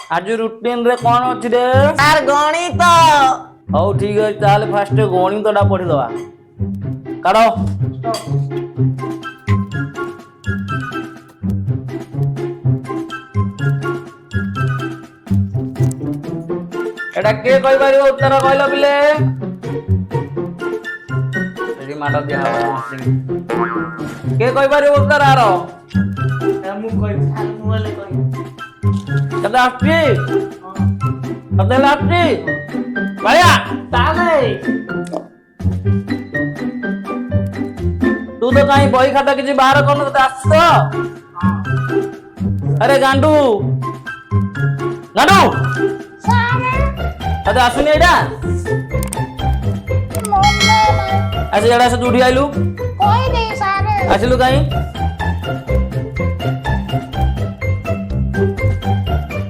आज रुटीन रे कौन अछि रे ସାର୍ ଗଣିତ। ହଉ ଠିକ ଅଛି ତାହେଲେ ଫାଷ୍ଟ ଗଣିତଟା ପଢିଦବା କାଢ एटा के कहि पारिबो उत्तर कहलो पिले एडी माडा दिया के कहि पारिबो उत्तर आरो ମୁଁ କହିବି ସାର୍ ମୁଁ ହେଲେ କହିବି। कते आछि कते लाछि भाया ତାହେଲେ तू तो कहीं बही खाता किसी बाहर कौन तो आस तो अरे गांडू गांडू अरे आसुनी एडा ऐसे जड़ा से दूधी आइलू कोई नहीं सारे आसिलू कहीं